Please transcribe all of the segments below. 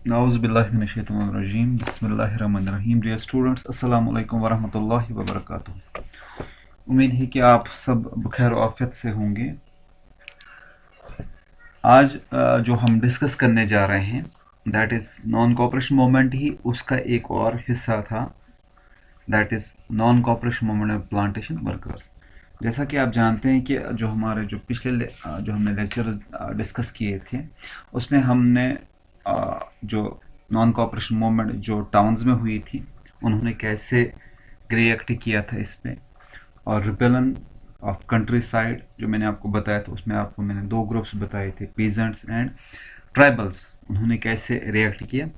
नाउज़ुबिल्लाहिमिनश्शैतानिर्रजीम बिस्मिल्लाहिर्रहमानिर्रहीम। Dear students, अस्सलामु अलैकुम वरहमतुल्लाहि वबरकातुहू। उम्मीद है कि आप सब बखैर आफियत से होंगे। आज जो हम डिस्कस करने जा रहे हैं that is non cooperation movement ही उसका एक और हिस्सा था, that is non cooperation movement of plantation workers. जैसा कि आप जानते हैं कि जो हमारे जो पिछले जो हमने लेक्चर डिस्कस किए थे उसमें हमने जो नॉन कोऑपरेशन मूवमेंट जो टाउन्स में हुई थी उन्होंने कैसे रिएक्ट किया था इस पे, और रिपेलन ऑफ कंट्री साइड जो मैंने आपको बताया था उसमें आपको मैंने दो ग्रुप्स बताए थे, पीजेंट्स एंड ट्राइबल्स, उन्होंने कैसे रिएक्ट किया।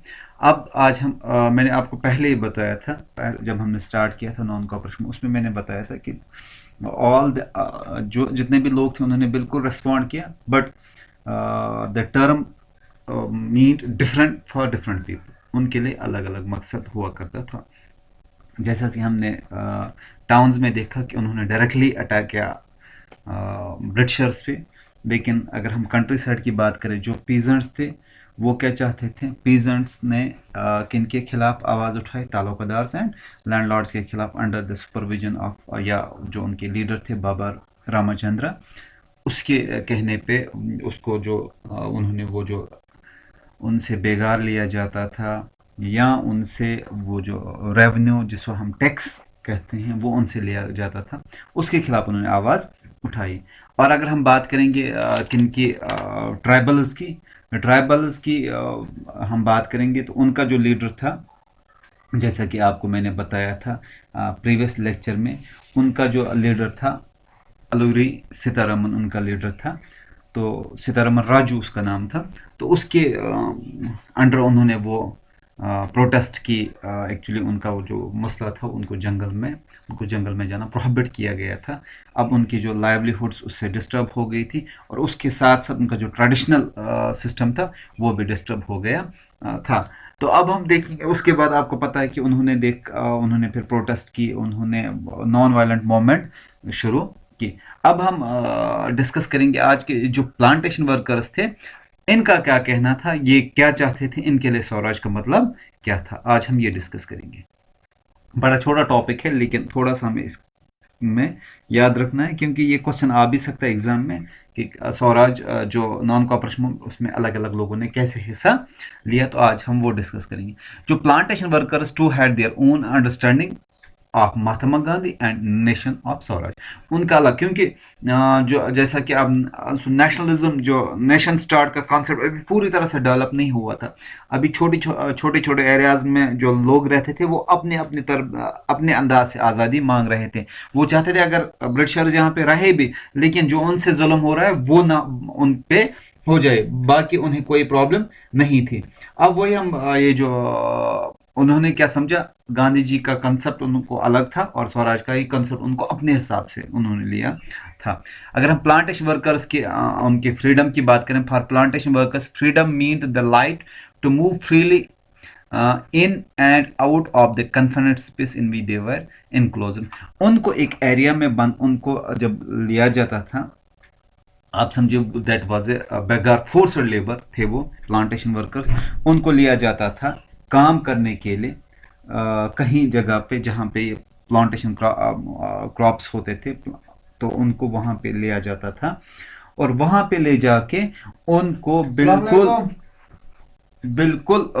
अब आज हम मैंने आपको पहले ही बताया था, जब हमने स्टार्ट किया था नॉन कोऑपरेशन उसमें मैंने बताया था कि ऑल जो जितने भी लोग थे उन्होंने बिल्कुल रिस्पॉन्ड किया, but the term mean different for different people, उनके लिए अलग अलग मकसद हुआ करता था। जैसा कि हमने टाउन्स में देखा कि उन्होंने डायरेक्टली अटैक किया ब्रिटिशर्स पे, लेकिन अगर हम कंट्री साइड की बात करें जो पीजेंट्स थे वो क्या चाहते थे, पीजेंट्स ने किन के खिलाफ आवाज़ उठाई, तालुकादार्स एंड लैंडलॉर्ड्स के खिलाफ अंडर द सुपरविजन ऑफ या जो उनके लीडर थे बाबा रामचंद्र, उसके कहने पे उसको जो उन्होंने वो जो उनसे बेगार लिया जाता था या उनसे वो जो रेवेन्यू जिसको हम टैक्स कहते हैं वो उनसे लिया जाता था, उसके खिलाफ उन्होंने आवाज़ उठाई। और अगर हम बात करेंगे किन की, ट्राइबल्स की हम बात करेंगे तो उनका जो लीडर था, जैसा कि आपको मैंने बताया था प्रीवियस लेक्चर में, उनका जो लीडर था अलूरी सीतारमन उनका लीडर था, तो सीतारमन राजू उसका नाम था। तो उसके अंडर उन्होंने वो प्रोटेस्ट की। एक्चुअली उनका वो जो मसला था उनको जंगल में जाना प्रोहिबिट किया गया था। अब उनकी जो लाइवलीहुड्स उससे डिस्टर्ब हो गई थी और उसके साथ साथ उनका जो ट्रेडिशनल सिस्टम था वो भी डिस्टर्ब हो गया था। तो अब हम देखेंगे उसके बाद आपको पता है कि उन्होंने फिर प्रोटेस्ट की, उन्होंने नॉन वायलेंट मूवमेंट शुरू की। अब हम डिस्कस करेंगे आज के जो प्लांटेशन वर्कर्स थे इनका क्या कहना था, ये क्या चाहते थे, इनके लिए स्वराज का मतलब क्या था, आज हम ये डिस्कस करेंगे। बड़ा छोटा टॉपिक है लेकिन थोड़ा सा हमें इसमें याद रखना है क्योंकि ये क्वेश्चन आ भी सकता है एग्जाम में कि स्वराज जो नॉन कॉपरेशन उसमें अलग अलग लोगों ने कैसे हिस्सा लिया, तो आज हम वो डिस्कस करेंगे। जो plantation workers too had their own understanding of Mahatma Gandhi and nation of swaraj, उनका अलग, क्योंकि जो जैसा कि अब नेशनलिज्म जो नेशन स्टार्ट का कॉन्सेप्ट अभी पूरी तरह से डेवलप नहीं हुआ था। अभी छोटे छोटे एरियाज में जो लोग रहते थे वो अपने अपने तरफ अपने अंदाज से आज़ादी मांग रहे थे। वो चाहते थे अगर ब्रिटिशर्स यहाँ पे रहे भी लेकिन जो उनसे जुल्म हो रहा है वो ना उन पे हो जाए, बाकी उन्हें कोई प्रॉब्लम नहीं थी। अब वही हम ये जो उन्होंने क्या समझा, गांधी जी का कंसेप्ट उनको अलग था और स्वराज का ही कंसेप्ट उनको अपने हिसाब से उन्होंने लिया था। अगर हम प्लांटेशन वर्कर्स के उनके फ्रीडम की बात करें, for plantation workers freedom mean the light to move freely in and out of the confined space in we they were enclosed. उनको एक एरिया में बंद उनको जब लिया जाता था, आप समझिए that was a begar forced labour थे वो प्लांटेशन वर्कर्स, उनको लिया जाता था काम करने के लिए कहीं जगह पे जहाँ पे ये प्लांटेशन क्रॉप्स होते थे, तो उनको वहाँ पे लिया जाता था और वहाँ पे ले जाके उनको बिल्कुल बिल्कुल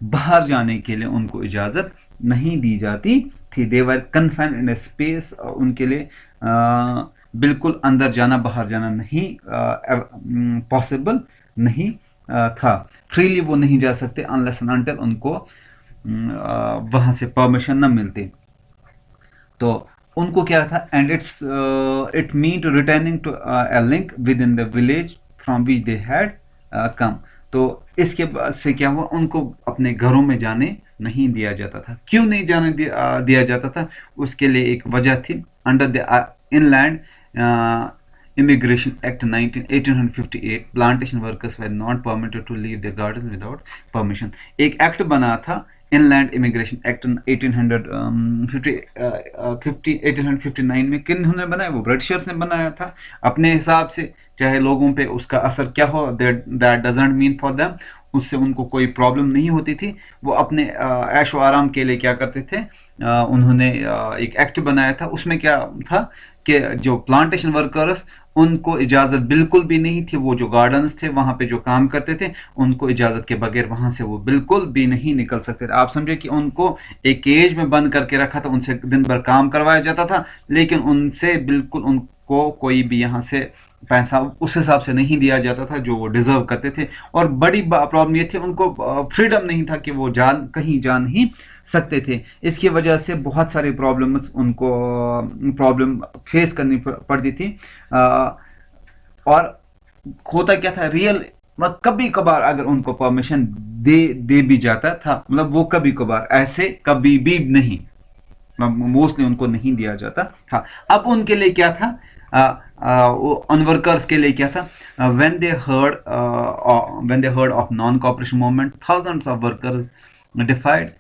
बाहर जाने के लिए उनको इजाज़त नहीं दी जाती थी। देवर कन्फाइंड इन स्पेस, उनके लिए बिल्कुल अंदर जाना बाहर जाना नहीं पॉसिबल नहीं था। फ्रीली वो नहीं जा सकते अनलेस एंड अनटिल उनको वहाँ से परमिशन न मिलती। तो उनको क्या था, and it mean to returning to a link within the village from which they had come. तो इसके बाद से क्या हुआ, उनको अपने घरों में जाने नहीं दिया जाता था। क्यों नहीं जाने दिया जाता था, उसके लिए एक वजह थी। Under the inland immigration act 1858 plantation workers were not permitted to leave the gardens without permission. एक एक्ट बना था इनलैंड इमिग्रेशन एक्ट 1859 में किन्होंने बनाया? वो ब्रिटिशर्स ने बनाया था अपने हिसाब से। चाहे लोगों पे उसका असर क्या हो, that doesn't mean for them, उससे उनको कोई प्रॉब्लम नहीं होती थी। वो अपने ऐशो आराम के लिए क्या करते थे, उन्होंने एक एक्ट बनाया था। उसमें क्या था कि जो प्लांटेशन वर्कर्स, उनको इजाज़त बिल्कुल भी नहीं थी, वो जो गार्डन्स थे वहाँ पे जो काम करते थे, उनको इजाज़त के बगैर वहाँ से वो बिल्कुल भी नहीं निकल सकते थे। आप समझे कि उनको एक केज में बंद करके रखा था, उनसे दिन भर काम करवाया जाता था, लेकिन उनसे बिल्कुल उनको कोई भी यहाँ से पैसा उस हिसाब से नहीं दिया जाता था जो वो डिजर्व करते थे। और बड़ी प्रॉब्लम ये थी, उनको फ्रीडम नहीं था कि वो कहीं जा नहीं सकते थे। इसकी वजह से बहुत सारी प्रॉब्लम्स उनको प्रॉब्लम फेस करनी पड़ती थी। और होता क्या था, रियल मतलब कभी कभार अगर उनको परमिशन दे भी जाता था, मतलब वो कभी कभार, ऐसे कभी भी नहीं, मोस्टली उनको नहीं दिया जाता था। अब उनके लिए क्या था, उन वर्कर्स के लिए क्या था, when they heard of non cooperation movement, thousands of workers डिफाइड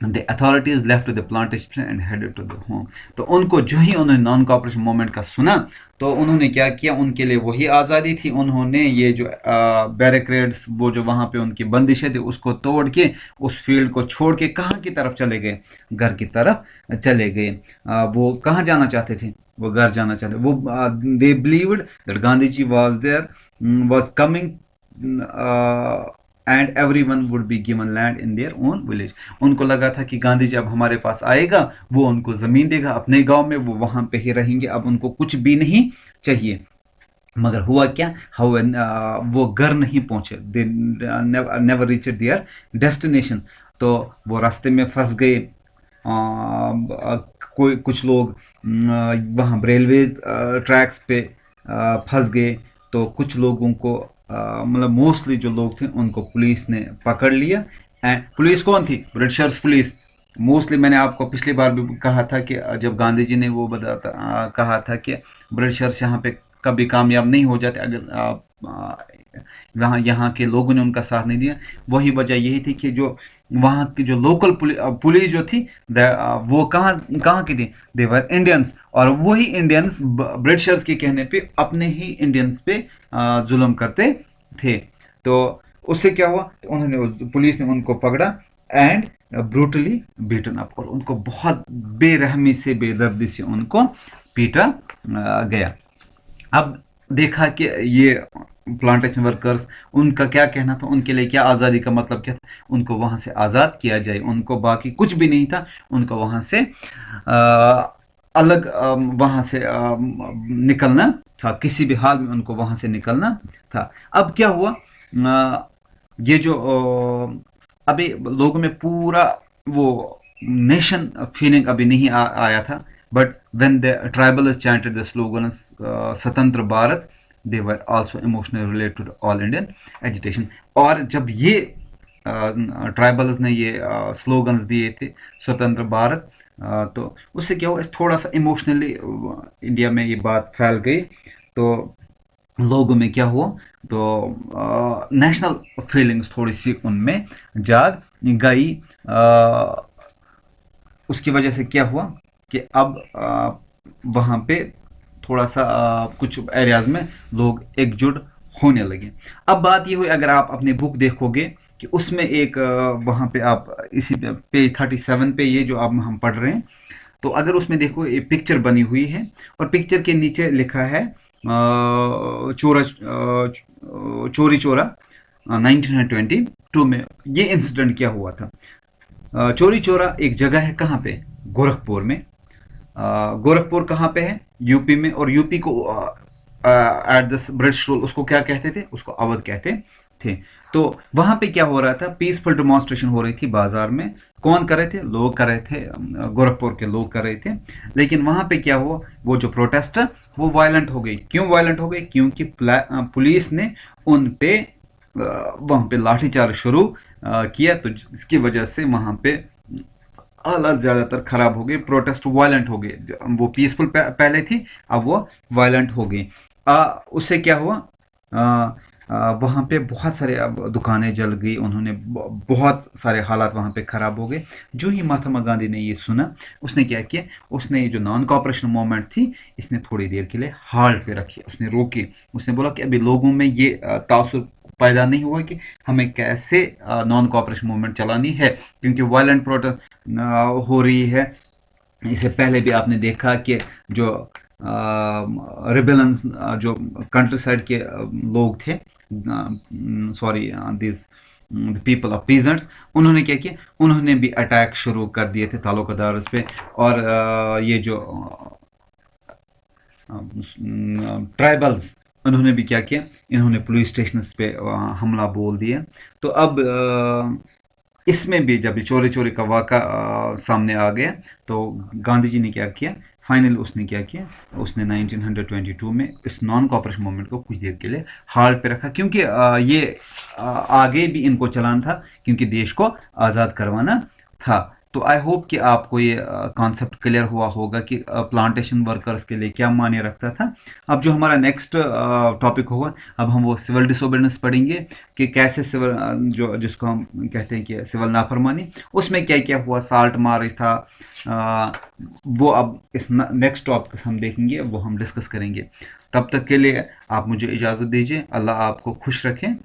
the authorities left to the plantation and headed to the home। तो उनको जो ही उन्होंने नॉन कॉपरेशन मूवमेंट का सुना, तो उन्होंने क्या किया, उनके लिए वही आज़ादी थी। उन्होंने ये जो बैरिकेड्स, वो जो वहाँ पे उनकी बंदिशें थी, उसको तोड़ के उस फील्ड को छोड़ के कहाँ की तरफ चले गए, घर की तरफ चले गए। वो कहाँ जाना चाहते थे, वो घर जाना चाहते, वो they believed that Gandhi ji was there, was coming and everyone would be given land in their own village. उनको लगा था कि गांधी जी अब हमारे पास आएगा, वो उनको ज़मीन देगा अपने गांव में, वो वहाँ पे ही रहेंगे, अब उनको कुछ भी नहीं चाहिए। मगर हुआ क्या, वो घर नहीं पहुंचे, they never reach there destination. तो वो रास्ते में फंस गए। कोई कुछ लोग वहाँ रेलवे ट्रैक्स पे फंस गए। तो कुछ लोगों को मतलब मोस्टली जो लोग थे उनको पुलिस ने पकड़ लिया। एंड पुलिस कौन थी, ब्रिटिशर्स पुलिस। मोस्टली मैंने आपको पिछली बार भी कहा था कि जब गांधी जी ने वो कहा था कि ब्रिटिशर्स यहाँ पे कभी कामयाब नहीं हो जाते अगर वहाँ यहाँ के लोगों ने उनका साथ नहीं दिया। वही वजह यही थी कि जो वहाँ की जो लोकल पुलिस जो थी, वो कहाँ कहाँ की थी, देवर इंडियंस। और वही इंडियंस ब्रिटिशर्स के कहने पे अपने ही इंडियंस पे जुल्म करते थे। तो उससे क्या हुआ, उन्होंने पुलिस ने उनको पकड़ा एंड ब्रूटली बीटन अप, और उनको बहुत बेरहमी से बेदर्दी से उनको पीटा गया। अब देखा कि ये प्लांटेशन वर्कर्स, उनका क्या कहना था, उनके लिए क्या आज़ादी का मतलब क्या था, उनको वहाँ से आज़ाद किया जाए, उनको बाकी कुछ भी नहीं था, उनको वहाँ से अलग वहाँ से निकलना था, किसी भी हाल में उनको वहाँ से निकलना था। अब क्या हुआ, ये जो अभी लोगों में पूरा वो नेशन फीलिंग अभी नहीं आया था, but when the tribalists chanted the slogan स्वतंत्र Bharat, they were also emotionally related to the all Indian agitation। और जब ये ट्राइबल्स ने ये स्लोगन्स दिए थे स्वतंत्र भारत, तो उससे क्या हुआ, थोड़ा सा इमोशनली इंडिया में ये बात फैल गई। तो लोगों में क्या हुआ, तो नेशनल फीलिंग्स थोड़ी सी उनमें जाग गई। उसकी वजह से क्या हुआ कि अब वहाँ पे थोड़ा सा कुछ एरियाज में लोग एकजुट होने लगे। अब बात ये हुई, अगर आप अपनी बुक देखोगे कि उसमें एक वहाँ पे आप इसी पेज 37 पे ये जो आप हम पढ़ रहे हैं, तो अगर उसमें देखो एक पिक्चर बनी हुई है और पिक्चर के नीचे लिखा है चोरी चोरा 1922 में ये इंसिडेंट क्या हुआ था। चोरी चोरा एक जगह है कहाँ पे, गोरखपुर में। गोरखपुर कहाँ पे है, यूपी में। और यूपी को एट द ब्रिटिश रूल उसको क्या कहते थे, उसको अवध कहते थे। तो वहां पे क्या हो रहा था, पीसफुल डेमोन्स्ट्रेशन हो रही थी बाजार में। कौन कर रहे थे, लोग कर रहे थे, गोरखपुर के लोग कर रहे थे। लेकिन वहां पे क्या हुआ, वो जो प्रोटेस्ट वो वायलेंट हो गई। क्यों वायलेंट हो गई, क्योंकि पुलिस ने उन पे वहां पे लाठीचार्ज शुरू किया। तो इसकी वजह से वहां पे हालात ज़्यादातर ख़राब हो गए, प्रोटेस्ट वायलेंट हो गए। वो पीसफुल पहले थी, अब वो वायलेंट हो गई। उससे क्या हुआ, वहाँ पे बहुत सारे अब दुकानें जल गई, उन्होंने बहुत सारे हालात वहाँ पे ख़राब हो गए। जो ही महात्मा गांधी ने ये सुना, उसने क्या किया, उसने ये जो नॉन कॉपरेशन मूवमेंट थी, इसने थोड़ी देर के लिए हाल्ट पे रखी, उसने रोकी। उसने बोला कि अभी लोगों में ये तासुर पैदा नहीं हुआ कि हमें कैसे नॉन कॉपरेशन मूवमेंट चलानी है, क्योंकि वायलेंट प्रोटेस्ट हो रही है। इससे पहले भी आपने देखा कि जो रिबेलेंस, जो कंट्री साइड के लोग थे, sorry this people of peasants, उन्होंने क्या किया, उन्होंने भी अटैक शुरू कर दिए थे तालुकादार्स पे। और ये जो ट्राइबल्स, उन्होंने भी क्या किया, इन्होंने पुलिस स्टेशन पे हमला बोल दिया। तो अब इसमें भी जब चोरी चोरी का वाक़ा सामने आ गया, तो गांधी जी ने क्या किया, फाइनल उसने क्या किया, उसने 1922 में इस नॉन कॉपरेशन मूवमेंट को कुछ देर के लिए हाल्ट पे रखा, क्योंकि ये आगे भी इनको चलाना था, क्योंकि देश को आज़ाद करवाना था। तो आई होप कि आपको ये कॉन्सेप्ट क्लियर हुआ होगा कि प्लांटेशन वर्कर्स के लिए क्या मायने रखता था। अब जो हमारा नेक्स्ट टॉपिक होगा, अब हम वो सिविल डिसोबीडियंस पढ़ेंगे कि कैसे सिविल, जो जिसको हम कहते हैं कि सिविल नाफरमानी, उसमें क्या क्या हुआ, साल्ट मार था, अ, वो अब इस नेक्स्ट टॉपिक हम देखेंगे, वो हम डिस्कस करेंगे। तब तक के लिए आप मुझे इजाज़त दीजिए। अल्लाह आपको खुश रखें।